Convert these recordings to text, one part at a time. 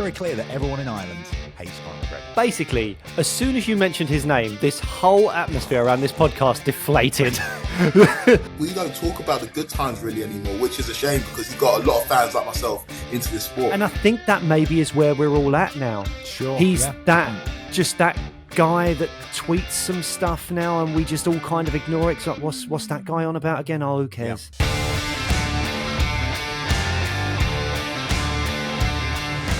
very clear that everyone in Ireland hates Conor McGregor. Basically, as soon as you mentioned his name, this whole atmosphere around this podcast deflated. We don't talk about the good times really anymore, which is a shame because you've got a lot of fans like myself into this sport. And I think that maybe is where we're all at now. Sure. He's that guy that tweets some stuff now and we just all kind of ignore it. It's like, what's that guy on about again? Oh, who cares? Yeah.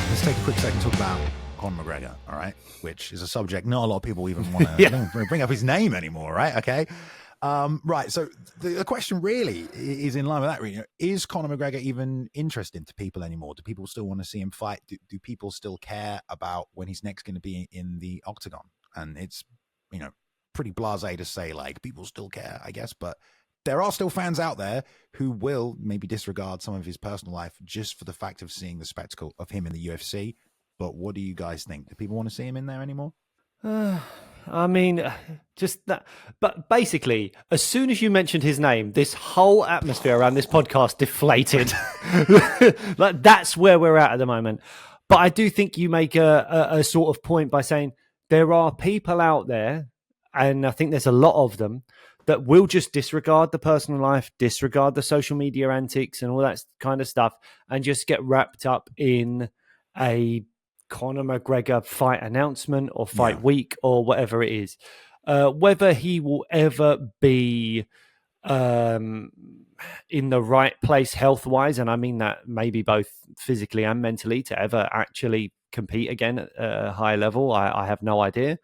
Let's take a quick second to talk about Conor McGregor, all right? Which is a subject not a lot of people even want to bring up his name anymore, right? Okay. Right. So the question really is in line with that. Really, is Conor McGregor even interesting to people anymore? Do people still want to see him fight? Do people still care about when he's next going to be in the octagon? And it's, pretty blasé to say, like, people still care, I guess, but there are still fans out there who will maybe disregard some of his personal life just for the fact of seeing the spectacle of him in the UFC. But what do you guys think? Do people want to see him in there anymore? I mean, just that. But basically, as soon as you mentioned his name, this whole atmosphere around this podcast deflated. Like, that's where we're at the moment. But I do think you make a sort of point by saying there are people out there, and I think there's a lot of them, that will just disregard the personal life, disregard the social media antics and all that kind of stuff, and just get wrapped up in a Conor McGregor fight announcement or fight week or whatever it is. Whether he will ever be in the right place health-wise, and I mean that maybe both physically and mentally, to ever actually compete again at a high level, I have no idea.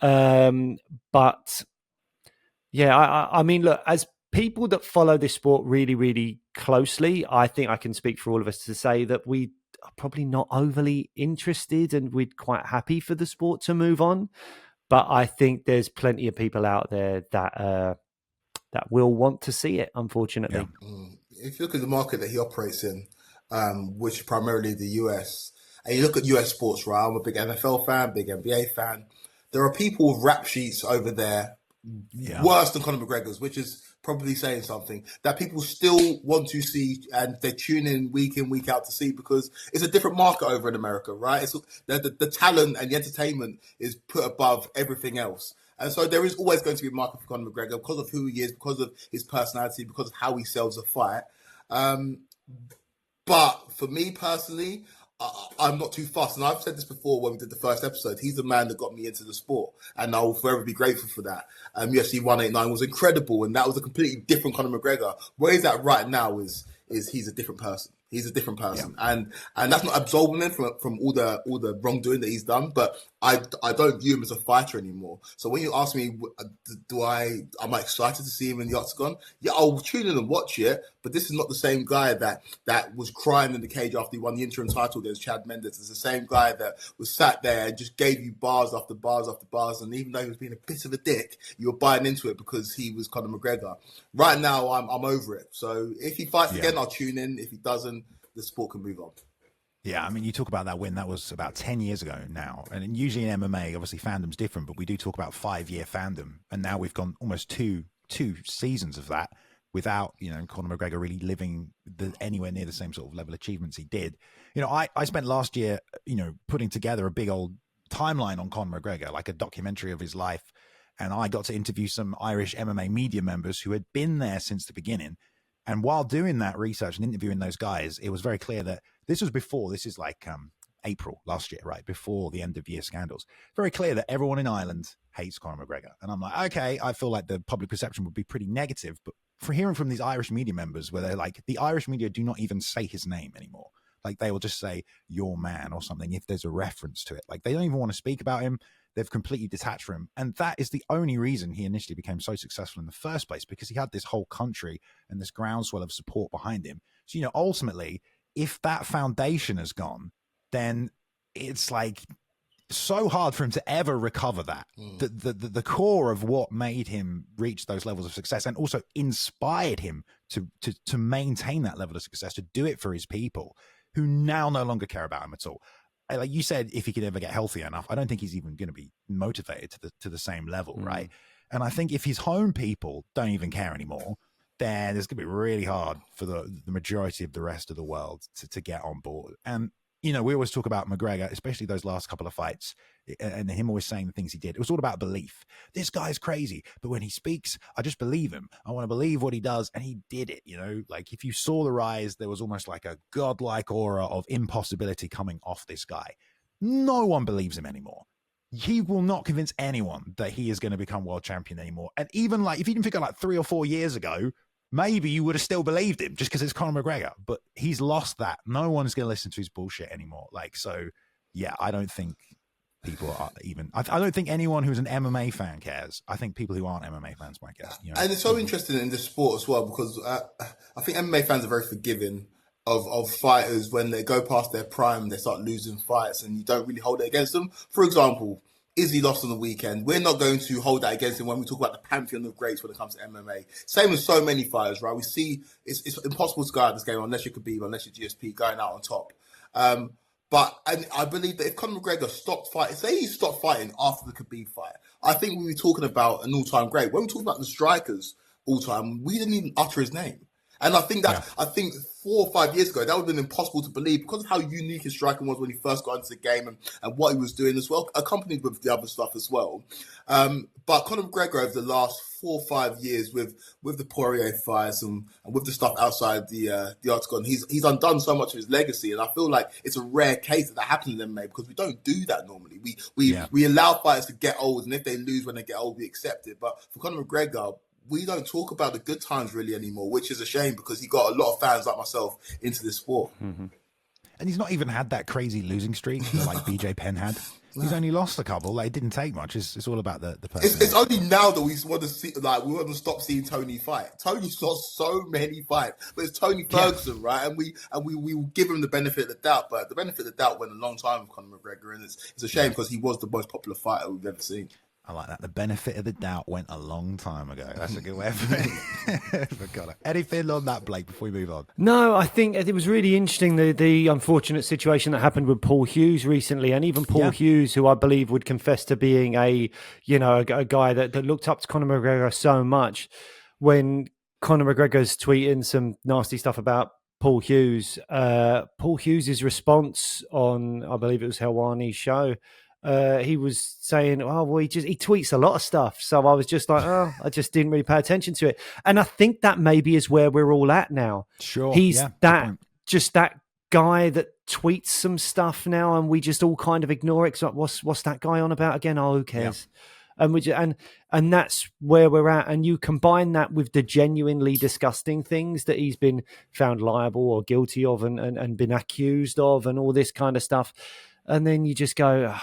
But yeah, I mean, look, as people that follow this sport really, really closely, I think I can speak for all of us to say that we are probably not overly interested and we're quite happy for the sport to move on. But I think there's plenty of people out there that will want to see it, unfortunately. Yeah. If you look at the market that he operates in, which is primarily the US, and you look at US sports, right? I'm a big NFL fan, big NBA fan. There are people with rap sheets over there worse than Conor McGregor's, which is probably saying something that people still want to see, and they tune in, week out to see, because it's a different market over in America, right? It's the talent and the entertainment is put above everything else. And so there is always going to be a market for Conor McGregor because of who he is, because of his personality, because of how he sells a fight. But for me personally, I'm not too fussed. And I've said this before when we did the first episode. He's the man that got me into the sport. And I will forever be grateful for that. UFC 189 was incredible. And that was a completely different Conor McGregor. Where he's at right now is he's a different person. He's a different person. Yeah. And that's not absolving him from all the wrongdoing that he's done. But I don't view him as a fighter anymore. So when you ask me, am I excited to see him in the octagon? Yeah, I'll tune in and watch it. But this is not the same guy that was crying in the cage after he won the interim title against Chad Mendes. It's the same guy that was sat there and just gave you bars after bars after bars. And even though he was being a bit of a dick, you were buying into it because he was Conor McGregor. Right now, I'm over it. So if he fights again, I'll tune in. If he doesn't, the sport can move on. Yeah, I mean, you talk about that win. That was about 10 years ago now. And usually in MMA, obviously fandom's different, but we do talk about 5-year fandom. And now we've gone almost two seasons of that without, Conor McGregor really living anywhere near the same sort of level of achievements he did. I spent last year, putting together a big old timeline on Conor McGregor, like a documentary of his life. And I got to interview some Irish MMA media members who had been there since the beginning. And while doing that research and interviewing those guys, it was very clear that this is like April last year, right? Before the end of year scandals. Very clear that everyone in Ireland hates Conor McGregor. And I'm like, okay, I feel like the public perception would be pretty negative. But for hearing from these Irish media members where they're like, the Irish media do not even say his name anymore. Like they will just say your man or something if there's a reference to it. Like they don't even want to speak about him. They've completely detached from him. And that is the only reason he initially became so successful in the first place, because he had this whole country and this groundswell of support behind him. So, ultimately, if that foundation has gone, then it's like so hard for him to ever recover that. The core of what made him reach those levels of success and also inspired him to maintain that level of success, to do it for his people who now no longer care about him at all. Like you said, if he could ever get healthy enough, I don't think he's even going to be motivated to the same level, right? And I think if his home people don't even care anymore, then it's going to be really hard for the majority of the rest of the world to get on board. And you know, we always talk about McGregor, especially those last couple of fights, and him always saying the things he did. It was all about belief. This guy's crazy, but when he speaks, I just believe him. I want to believe what he does, and he did it. You know, like if you saw the rise, there was almost like a godlike aura of impossibility coming off this guy. No one believes him anymore. He will not convince anyone that he is going to become world champion anymore. And even like, if you didn't figure like 3 or 4 years ago, maybe you would have still believed him just because it's Conor McGregor, but he's lost that. No one is going to listen to his bullshit anymore. Like, so yeah, I don't think people are even, I don't think anyone who's an MMA fan cares. I think people who aren't MMA fans might care. You know? And it's so interesting in this sport as well, because I think MMA fans are very forgiving of fighters when they go past their prime, they start losing fights and you don't really hold it against them. For example, Izzy lost on the weekend. We're not going to hold that against him when we talk about the pantheon of greats when it comes to MMA. Same with so many fighters, right? We see it's impossible to go out this game unless you're Khabib, unless you're GSP, going out on top. But I believe that if Conor McGregor stopped fighting, say he stopped fighting after the Khabib fight, I think we'd be talking about an all-time great. When we talk about the strikers all-time, we didn't even utter his name. And I think I think 4 or 5 years ago, that would have been impossible to believe because of how unique his striking was when he first got into the game and what he was doing as well, accompanied with the other stuff as well. But Conor McGregor over the last 4 or 5 years with the Poirier fights and with the stuff outside the octagon, he's undone so much of his legacy. And I feel like it's a rare case that happens in MMA because we don't do that normally. We allow fighters to get old, and if they lose when they get old, we accept it. But for Conor McGregor, we don't talk about the good times really anymore, which is a shame because he got a lot of fans like myself into this sport. Mm-hmm. And he's not even had that crazy losing streak that like BJ Penn had. He's only lost a couple. Like, it didn't take much. It's all about the person. It's only now that we want to see, like, we want to stop seeing Tony fight. Tony's lost so many fights, but it's Tony Ferguson, right? And we will give him the benefit of the doubt, but the benefit of the doubt went a long time with Conor McGregor, and it's a shame because he was the most popular fighter we've ever seen. I like that. The benefit of the doubt went a long time ago. That's a good way of it. Anything on that, Blake, before we move on? No, I think it was really interesting, the unfortunate situation that happened with Paul Hughes recently. And even Paul Hughes, who I believe would confess to being a guy that looked up to Conor McGregor so much, when Conor McGregor's tweeting some nasty stuff about Paul Hughes, Paul Hughes' response on, I believe it was Helwani's show, he was saying, oh, well, he tweets a lot of stuff. So I was just like, oh, I just didn't really pay attention to it. And I think that maybe is where we're all at now. Sure. He's that guy that tweets some stuff now and we just all kind of ignore it. So what's that guy on about again? Oh, who cares? Yeah. And that's where we're at. And you combine that with the genuinely disgusting things that he's been found liable or guilty of and been accused of and all this kind of stuff. And then you just go,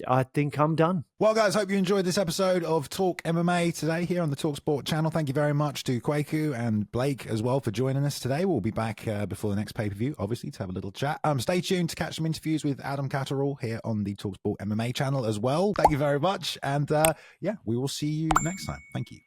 I think I'm done. Well, guys, hope you enjoyed this episode of Talk MMA today here on the talkSPORT channel. Thank you very much to Kwaku and Blake as well for joining us today. We'll be back before the next pay-per-view, obviously, to have a little chat. Stay tuned to catch some interviews with Adam Catterall here on the talkSPORT MMA channel as well. Thank you very much. And we will see you next time. Thank you.